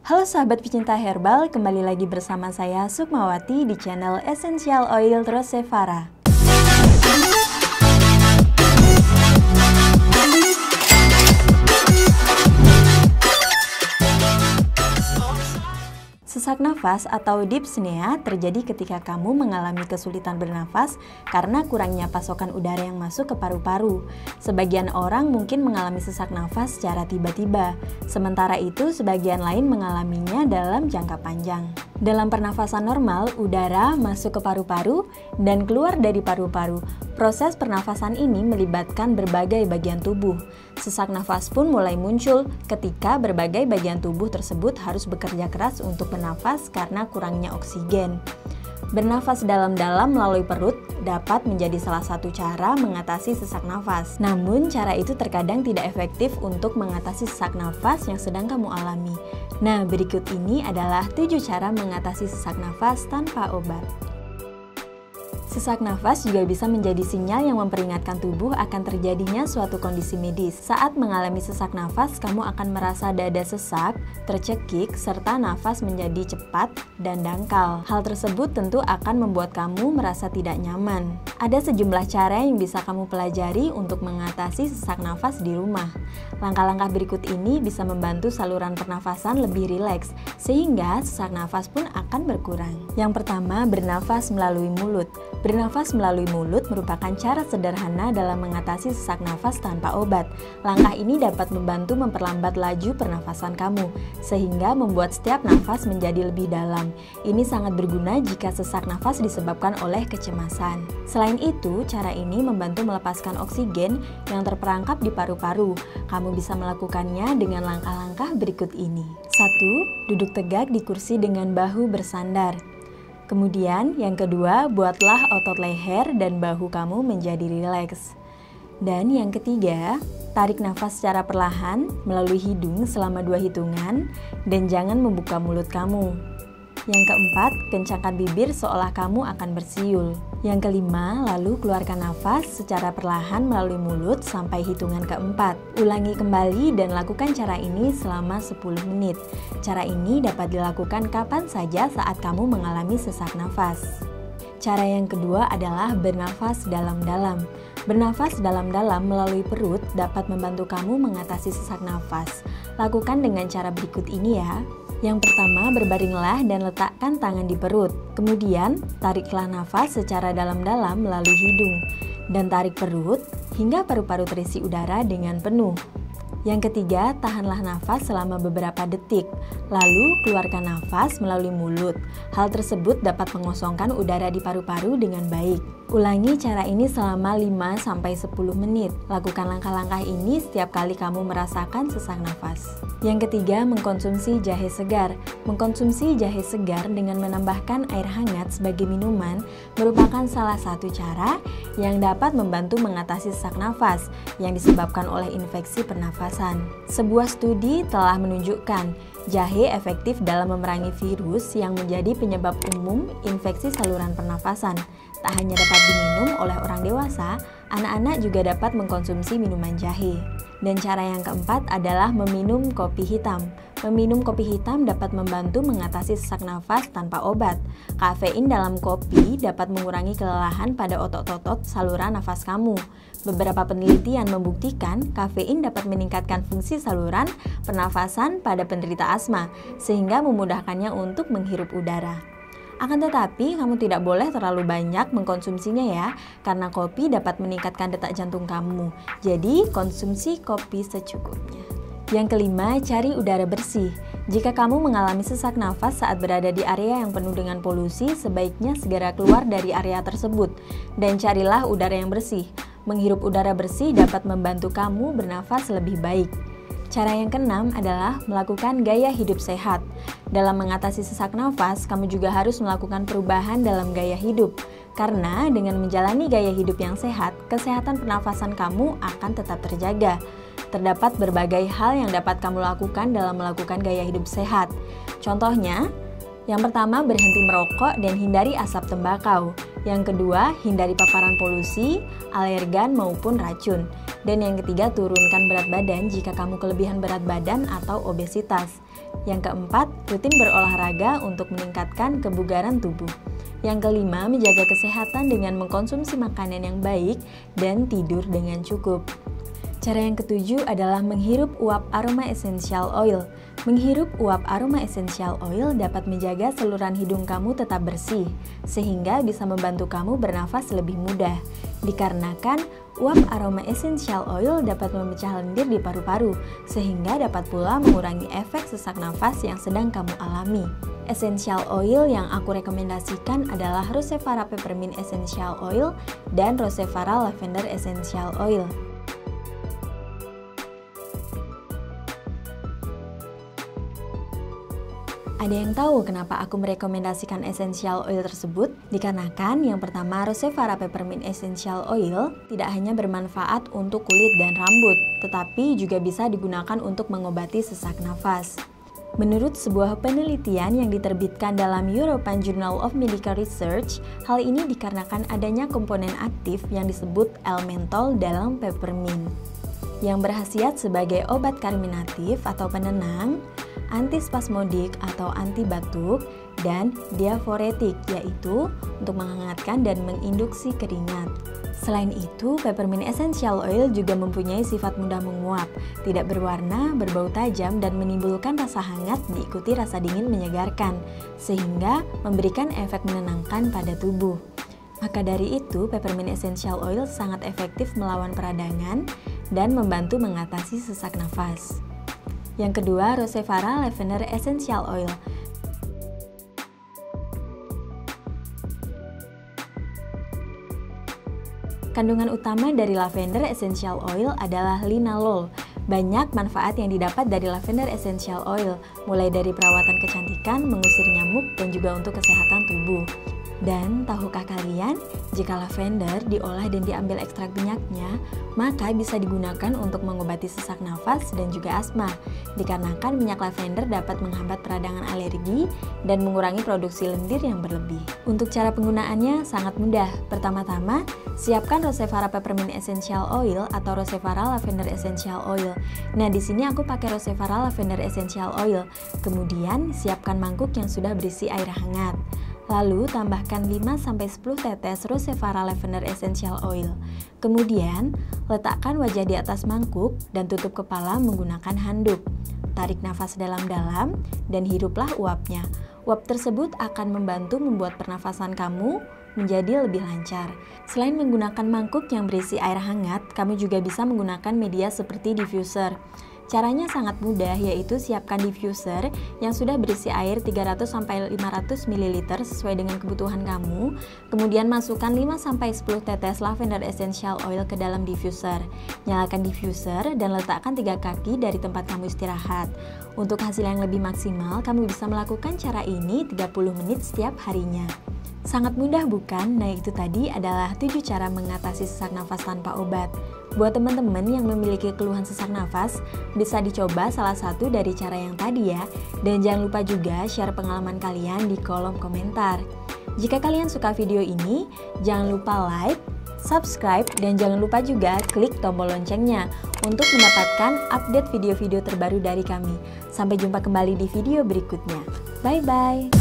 Halo sahabat pecinta herbal, kembali lagi bersama saya Sukmawati di channel Essential Oil Rosevara. Sesak nafas atau dyspnea terjadi ketika kamu mengalami kesulitan bernafas karena kurangnya pasokan udara yang masuk ke paru-paru. Sebagian orang mungkin mengalami sesak nafas secara tiba-tiba, sementara itu sebagian lain mengalaminya dalam jangka panjang. Dalam pernafasan normal, udara masuk ke paru-paru dan keluar dari paru-paru. Proses pernafasan ini melibatkan berbagai bagian tubuh. Sesak nafas pun mulai muncul ketika berbagai bagian tubuh tersebut harus bekerja keras untuk bernafas karena kurangnya oksigen. Bernafas dalam-dalam melalui perut dapat menjadi salah satu cara mengatasi sesak nafas. Namun, cara itu terkadang tidak efektif untuk mengatasi sesak nafas yang sedang kamu alami. Nah, berikut ini adalah 7 cara mengatasi sesak nafas tanpa obat. Sesak nafas juga bisa menjadi sinyal yang memperingatkan tubuh akan terjadinya suatu kondisi medis. Saat mengalami sesak nafas, kamu akan merasa dada sesak, tercekik, serta nafas menjadi cepat dan dangkal. Hal tersebut tentu akan membuat kamu merasa tidak nyaman. Ada sejumlah cara yang bisa kamu pelajari untuk mengatasi sesak nafas di rumah. Langkah-langkah berikut ini bisa membantu saluran pernafasan lebih rileks, sehingga sesak nafas pun akan berkurang. Yang pertama, bernafas melalui mulut. Bernafas melalui mulut merupakan cara sederhana dalam mengatasi sesak nafas tanpa obat. Langkah ini dapat membantu memperlambat laju pernafasan kamu, sehingga membuat setiap nafas menjadi lebih dalam. Ini sangat berguna jika sesak nafas disebabkan oleh kecemasan. Selain itu, cara ini membantu melepaskan oksigen yang terperangkap di paru-paru. Kamu bisa melakukannya dengan langkah-langkah berikut ini. 1. Duduk tegak di kursi dengan bahu bersandar. Kemudian, yang kedua, buatlah otot leher dan bahu kamu menjadi rileks. Dan yang ketiga, tarik nafas secara perlahan melalui hidung selama 2 hitungan dan jangan membuka mulut kamu. Yang keempat, kencangkan bibir seolah kamu akan bersiul. Yang kelima, lalu keluarkan nafas secara perlahan melalui mulut sampai hitungan keempat. Ulangi kembali dan lakukan cara ini selama 10 menit. Cara ini dapat dilakukan kapan saja saat kamu mengalami sesak nafas. Cara yang kedua adalah bernafas dalam-dalam. Bernafas dalam-dalam melalui perut dapat membantu kamu mengatasi sesak nafas. Lakukan dengan cara berikut ini ya. Yang pertama, berbaringlah dan letakkan tangan di perut. Kemudian, tariklah nafas secara dalam-dalam melalui hidung. Dan tarik perut hingga paru-paru terisi udara dengan penuh. Yang ketiga, tahanlah nafas selama beberapa detik. Lalu, keluarkan nafas melalui mulut. Hal tersebut dapat mengosongkan udara di paru-paru dengan baik. Ulangi cara ini selama 5-10 menit. Lakukan langkah-langkah ini setiap kali kamu merasakan sesak nafas. Yang ketiga, mengkonsumsi jahe segar. Mengkonsumsi jahe segar dengan menambahkan air hangat sebagai minuman merupakan salah satu cara yang dapat membantu mengatasi sesak nafas yang disebabkan oleh infeksi pernafasan. Sebuah studi telah menunjukkan jahe efektif dalam memerangi virus yang menjadi penyebab umum infeksi saluran pernafasan. Tak hanya dapat diminum oleh orang dewasa, anak-anak juga dapat mengkonsumsi minuman jahe. Dan cara yang keempat adalah meminum kopi hitam. Meminum kopi hitam dapat membantu mengatasi sesak nafas tanpa obat. Kafein dalam kopi dapat mengurangi kelelahan pada otot-otot saluran nafas kamu. Beberapa penelitian membuktikan kafein dapat meningkatkan fungsi saluran pernafasan pada penderita asma, sehingga memudahkannya untuk menghirup udara. Akan tetapi, kamu tidak boleh terlalu banyak mengkonsumsinya ya, karena kopi dapat meningkatkan detak jantung kamu. Jadi, konsumsi kopi secukupnya. Yang kelima, cari udara bersih. Jika kamu mengalami sesak nafas saat berada di area yang penuh dengan polusi, sebaiknya segera keluar dari area tersebut dan carilah udara yang bersih. Menghirup udara bersih dapat membantu kamu bernafas lebih baik. Cara yang keenam adalah melakukan gaya hidup sehat. Dalam mengatasi sesak nafas, kamu juga harus melakukan perubahan dalam gaya hidup. Karena dengan menjalani gaya hidup yang sehat, kesehatan pernafasan kamu akan tetap terjaga. Terdapat berbagai hal yang dapat kamu lakukan dalam melakukan gaya hidup sehat. Contohnya, yang pertama, berhenti merokok dan hindari asap tembakau. Yang kedua, hindari paparan polusi, alergan maupun racun. Dan yang ketiga, turunkan berat badan jika kamu kelebihan berat badan atau obesitas. Yang keempat, rutin berolahraga untuk meningkatkan kebugaran tubuh. Yang kelima, menjaga kesehatan dengan mengkonsumsi makanan yang baik dan tidur dengan cukup. Cara yang ketujuh adalah menghirup uap aroma essential oil. Menghirup uap aroma essential oil dapat menjaga saluran hidung kamu tetap bersih, sehingga bisa membantu kamu bernafas lebih mudah. Dikarenakan uap aroma essential oil dapat memecah lendir di paru-paru, sehingga dapat pula mengurangi efek sesak nafas yang sedang kamu alami. Essential oil yang aku rekomendasikan adalah Rosevara Peppermint Essential Oil dan Rosevara Lavender Essential Oil. Ada yang tahu kenapa aku merekomendasikan essential oil tersebut? Dikarenakan yang pertama, Rosevara Peppermint Essential Oil tidak hanya bermanfaat untuk kulit dan rambut, tetapi juga bisa digunakan untuk mengobati sesak nafas. Menurut sebuah penelitian yang diterbitkan dalam European Journal of Medical Research, hal ini dikarenakan adanya komponen aktif yang disebut L-menthol dalam peppermint, yang berkhasiat sebagai obat karminatif atau penenang, antispasmodik atau anti batuk, dan diaforetik, yaitu untuk menghangatkan dan menginduksi keringat. Selain itu, peppermint essential oil juga mempunyai sifat mudah menguap, tidak berwarna, berbau tajam, dan menimbulkan rasa hangat diikuti rasa dingin menyegarkan, sehingga memberikan efek menenangkan pada tubuh. Maka dari itu, peppermint essential oil sangat efektif melawan peradangan dan membantu mengatasi sesak nafas. Yang kedua, Rosevara Lavender Essential Oil. Kandungan utama dari lavender essential oil adalah linalol. Banyak manfaat yang didapat dari lavender essential oil, mulai dari perawatan kecantikan, mengusir nyamuk, dan juga untuk kesehatan tubuh. Dan tahukah kalian, jika lavender diolah dan diambil ekstrak minyaknya, maka bisa digunakan untuk mengobati sesak nafas dan juga asma. Dikarenakan minyak lavender dapat menghambat peradangan alergi dan mengurangi produksi lendir yang berlebih. Untuk cara penggunaannya sangat mudah. Pertama-tama, siapkan Rosevara Peppermint Essential Oil atau Rosevara Lavender Essential Oil. Nah, di sini aku pakai Rosevara Lavender Essential Oil. Kemudian, siapkan mangkuk yang sudah berisi air hangat. Lalu tambahkan 5-10 tetes Rosevara Lavender Essential Oil. Kemudian, letakkan wajah di atas mangkuk dan tutup kepala menggunakan handuk. Tarik nafas dalam-dalam dan hiruplah uapnya. Uap tersebut akan membantu membuat pernafasan kamu menjadi lebih lancar. Selain menggunakan mangkuk yang berisi air hangat, kamu juga bisa menggunakan media seperti diffuser. Caranya sangat mudah, yaitu siapkan diffuser yang sudah berisi air 300-500 ml sesuai dengan kebutuhan kamu. Kemudian masukkan 5-10 tetes lavender essential oil ke dalam diffuser. Nyalakan diffuser dan letakkan 3 kaki dari tempat kamu istirahat. Untuk hasil yang lebih maksimal, kamu bisa melakukan cara ini 30 menit setiap harinya. Sangat mudah bukan? Nah, itu tadi adalah 7 cara mengatasi sesak nafas tanpa obat. Buat teman-teman yang memiliki keluhan sesak nafas, bisa dicoba salah satu dari cara yang tadi ya. Dan jangan lupa juga share pengalaman kalian di kolom komentar. Jika kalian suka video ini, jangan lupa like, subscribe, dan jangan lupa juga klik tombol loncengnya untuk mendapatkan update video-video terbaru dari kami. Sampai jumpa kembali di video berikutnya. Bye-bye!